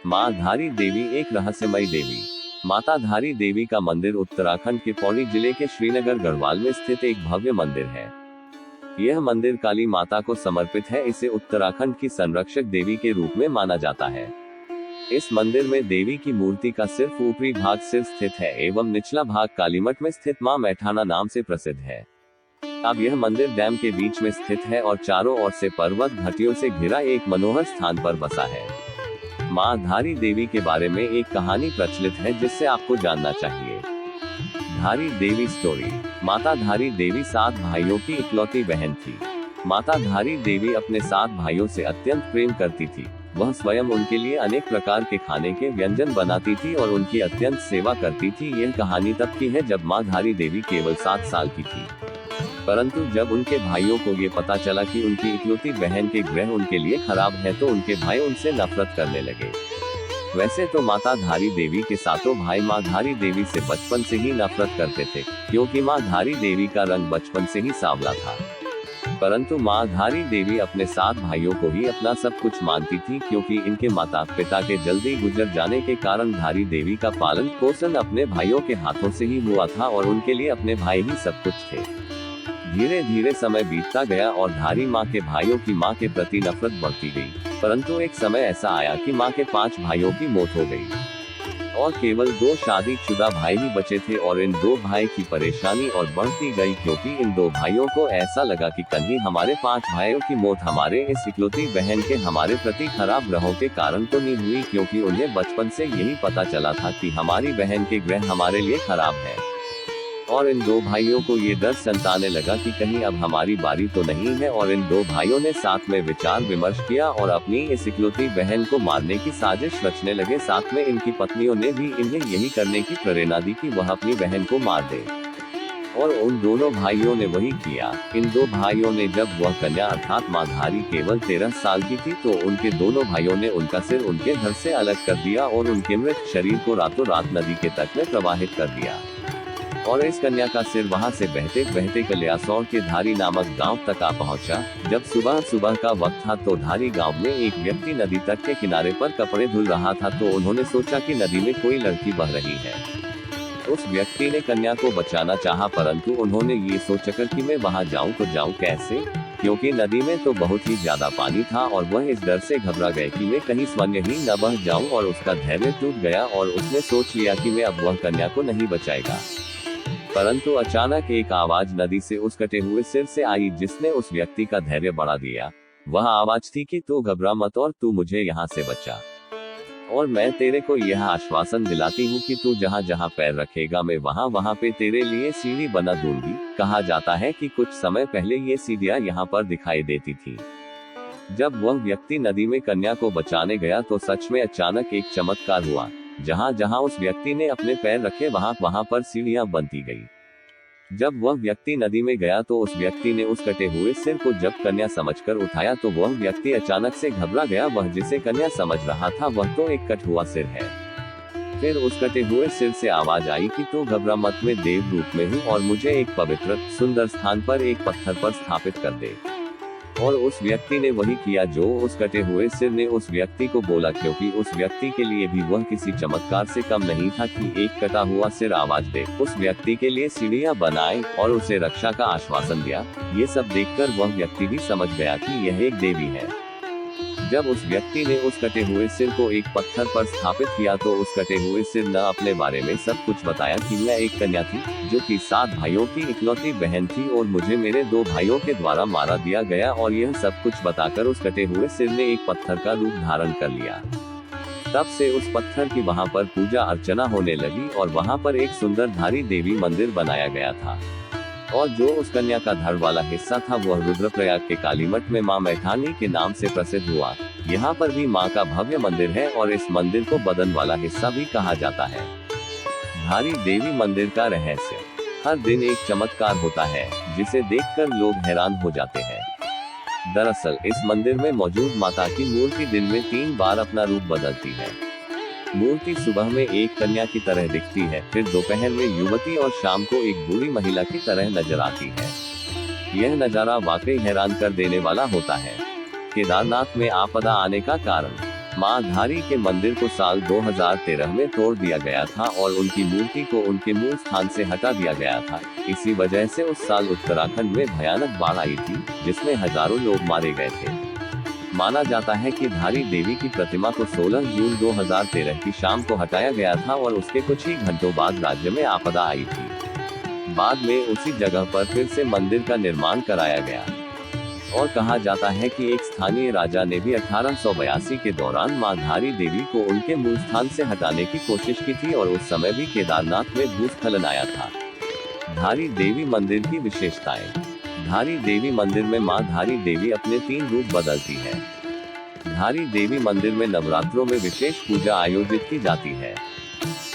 माँ धारी देवी एक रहस्यमयी देवी। माता धारी देवी का मंदिर उत्तराखंड के पौड़ी जिले के श्रीनगर गढ़वाल में स्थित एक भव्य मंदिर है। यह मंदिर काली माता को समर्पित है। इसे उत्तराखंड की संरक्षक देवी के रूप में माना जाता है। इस मंदिर में देवी की मूर्ति का सिर्फ ऊपरी भाग सिर स्थित है एवं निचला भाग कालीमठ में स्थित मां मैठाना नाम से प्रसिद्ध है। अब यह मंदिर डैम के बीच में स्थित है और चारों ओर से पर्वत घाटियों से घिरा एक मनोहर स्थान पर बसा है। माँ धारी देवी के बारे में एक कहानी प्रचलित है जिससे आपको जानना चाहिए। धारी देवी स्टोरी। माता धारी देवी 7 भाइयों की इकलौती बहन थी। माता धारी देवी अपने 7 भाइयों से अत्यंत प्रेम करती थी। वह स्वयं उनके लिए अनेक प्रकार के खाने के व्यंजन बनाती थी और उनकी अत्यंत सेवा करती थी। यह कहानी तब की है जब माँ धारी देवी केवल 7 साल की थी। परंतु जब उनके भाइयों को ये पता चला कि उनकी इकलौती बहन के ग्रह उनके लिए खराब है तो उनके भाई उनसे नफरत करने लगे। वैसे तो माता धारी देवी के 7 भाई माँ धारी देवी से बचपन से ही नफरत करते थे, क्योंकि माँ धारी देवी का रंग बचपन से ही सांवला था। परंतु माँ धारी देवी अपने 7 भाइयों को ही अपना सब कुछ मानती थी, क्योंकि इनके माता पिता के जल्दी गुजर जाने के कारण धारी देवी का पालन पोषण अपने भाइयों के हाथों से ही हुआ था और उनके लिए अपने भाई ही सब कुछ थे। धीरे धीरे समय बीतता गया और धारी माँ के भाइयों की माँ के प्रति नफरत बढ़ती गई। परंतु एक समय ऐसा आया कि माँ के 5 भाइयों की मौत हो गई और केवल 2 शादीशुदा भाई ही बचे थे और इन 2 भाई की परेशानी और बढ़ती गई, क्योंकि इन 2 भाइयों को ऐसा लगा कि कहीं हमारे 5 भाइयों की मौत हमारे इस इकलौती बहन के हमारे प्रति खराब ग्रहों के कारण तो नहीं हुई, क्योंकि उन्हें बचपन से यही पता चला था कि हमारी बहन के ग्रह हमारे लिए खराब है। और इन 2 भाइयों को ये डर सताने लगा कि कहीं अब हमारी बारी तो नहीं है, और इन 2 भाइयों ने साथ में विचार विमर्श किया और अपनी इस इकलौती बहन को मारने की साजिश रचने लगे। साथ में इनकी पत्नियों ने भी इन्हें यही करने की प्रेरणा दी कि वह अपनी बहन को मार दे, और उन दोनों भाइयों ने वही किया। इन 2 भाइयों ने जब वह कन्या अर्थात माँ धारी केवल 13 साल की थी तो उनके दोनों भाइयों ने उनका सिर उनके घर से अलग कर दिया और उनके मृत शरीर को रातों रात नदी के तट में प्रवाहित कर दिया, और इस कन्या का सिर वहां से बहते बहते कलियासौर के धारी नामक गांव तक आ पहुंचा। जब सुबह का वक्त था तो धारी गांव में एक व्यक्ति नदी तट के किनारे पर कपड़े धुल रहा था, तो उन्होंने सोचा कि नदी में कोई लड़की बह रही है। उस व्यक्ति ने कन्या को बचाना चाहा, परंतु उन्होंने ये सोचकर कि मैं वहां जाऊं तो जाऊं कैसे, क्योंकि नदी में तो बहुत ही ज्यादा पानी था, और वह इस डर से घबरा गए कि मैं कहीं स्वयं ही न बह जाऊं, और उसका धैर्य टूट गया और उसने सोच लिया कि मैं अब वह कन्या को नहीं बचाएगा। परंतु अचानक एक आवाज नदी से उस कटे हुए सिर से आई जिसने उस व्यक्ति का धैर्य बढ़ा दिया। वह आवाज थी कि तू घबरा मत और तू मुझे यहाँ से बचा, और मैं तेरे को यह आश्वासन दिलाती हूँ कि तू जहाँ जहाँ पैर रखेगा मैं वहाँ पे तेरे लिए सीढ़ी बना दूंगी। कहा जाता है कि कुछ समय पहले ये सीढ़ियाँ यहाँ पर दिखाई देती थी। जब वह व्यक्ति नदी में कन्या को बचाने गया तो सच में अचानक एक चमत्कार हुआ। जहाँ जहाँ उस व्यक्ति ने अपने पैर रखे वहाँ पर सीढ़ियां बनती गई। जब वह व्यक्ति नदी में गया तो उस व्यक्ति ने उस कटे हुए सिर को जब कन्या समझकर उठाया तो वह व्यक्ति अचानक से घबरा गया। वह जिसे कन्या समझ रहा था वह तो एक कट हुआ सिर है। फिर उस कटे हुए सिर से आवाज आई कि तू घबरा मत, मैं देव रूप में हूँ और मुझे एक पवित्र सुंदर स्थान पर एक पत्थर पर स्थापित कर दे। और उस व्यक्ति ने वही किया जो उस कटे हुए सिर ने उस व्यक्ति को बोला, क्योंकि उस व्यक्ति के लिए भी वह किसी चमत्कार से कम नहीं था कि एक कटा हुआ सिर आवाज दे, उस व्यक्ति के लिए सीढ़ियां बनाए और उसे रक्षा का आश्वासन दिया। ये सब देखकर वह व्यक्ति भी समझ गया कि यह एक देवी है। जब उस व्यक्ति ने उस कटे हुए सिर को एक पत्थर पर स्थापित किया तो उस कटे हुए सिर ने अपने बारे में सब कुछ बताया कि मैं एक कन्या थी जो कि 7 भाइयों की इकलौती बहन थी और मुझे मेरे 2 भाइयों के द्वारा मारा दिया गया, और यह सब कुछ बताकर उस कटे हुए सिर ने एक पत्थर का रूप धारण कर लिया। तब से उस पत्थर की वहां पर पूजा अर्चना होने लगी और वहां पर एक सुंदर धारी देवी मंदिर बनाया गया था, और जो उस कन्या का धड़ वाला हिस्सा था वह रुद्रप्रयाग के कालीमठ में मां मैठानी के नाम से प्रसिद्ध हुआ। यहाँ पर भी मां का भव्य मंदिर है और इस मंदिर को बदन वाला हिस्सा भी कहा जाता है। धारी देवी मंदिर का रहस्य। हर दिन एक चमत्कार होता है जिसे देखकर लोग हैरान हो जाते हैं। दरअसल इस मंदिर में मौजूद माता की मूर्ति दिन में 3 बार अपना रूप बदलती है। मूर्ति सुबह में एक कन्या की तरह दिखती है, फिर दोपहर में युवती और शाम को एक बूढ़ी महिला की तरह नजर आती है। यह नजारा वाकई हैरान कर देने वाला होता है। केदारनाथ में आपदा आने का कारण। मां धारी के मंदिर को साल 2013 में तोड़ दिया गया था और उनकी मूर्ति को उनके मूल स्थान से हटा दिया गया था। इसी वजह से उस साल उत्तराखंड में भयानक बाढ़ आई थी, जिसमें हजारों लोग मारे गए थे। माना जाता है कि धारी देवी की प्रतिमा को 16 जून 2013 की शाम को हटाया गया था और उसके कुछ ही घंटों बाद राज्य में आपदा आई थी। बाद में उसी जगह पर फिर से मंदिर का निर्माण कराया गया और कहा जाता है कि एक स्थानीय राजा ने भी 1882 के दौरान मां धारी देवी को उनके मूल स्थान से हटाने की कोशिश की थी और उस समय भी केदारनाथ में भूस्खलन आया था। धारी देवी मंदिर की विशेषताएं। धारी देवी मंदिर में मां धारी देवी अपने 3 रूप बदलती है। धारी देवी मंदिर में नवरात्रों में विशेष पूजा आयोजित की जाती है।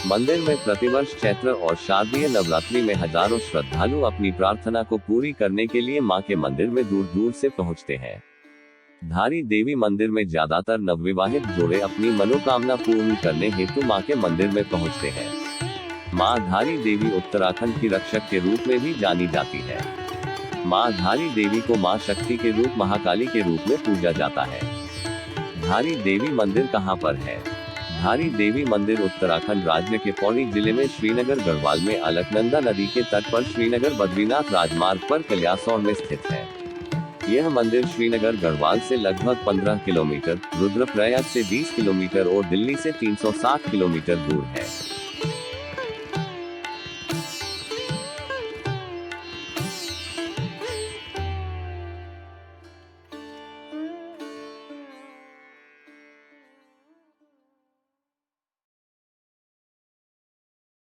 मंदिर में प्रतिवर्ष चैत्र और शारदीय नवरात्रि में हजारों श्रद्धालु अपनी प्रार्थना को पूरी करने के लिए मां के मंदिर में दूर दूर से पहुंचते हैं। धारी देवी मंदिर में ज्यादातर नवविवाहित जोड़े अपनी मनोकामना पूर्ण करने हेतु मां के मंदिर में पहुंचते हैं। मां धारी देवी उत्तराखंड की रक्षक के रूप में भी जानी जाती है। मां धारी देवी को मां शक्ति के रूप महाकाली के रूप में पूजा जाता है। धारी देवी मंदिर कहां पर है? धारी देवी मंदिर उत्तराखंड राज्य के पौड़ी जिले में श्रीनगर गढ़वाल में अलकनंदा नदी के तट पर श्रीनगर बद्रीनाथ राजमार्ग पर कल्यासौर में स्थित है। यह मंदिर श्रीनगर गढ़वाल से लगभग 15 किलोमीटर, रुद्रप्रयाग से 20 किलोमीटर और दिल्ली से 360 किलोमीटर दूर है।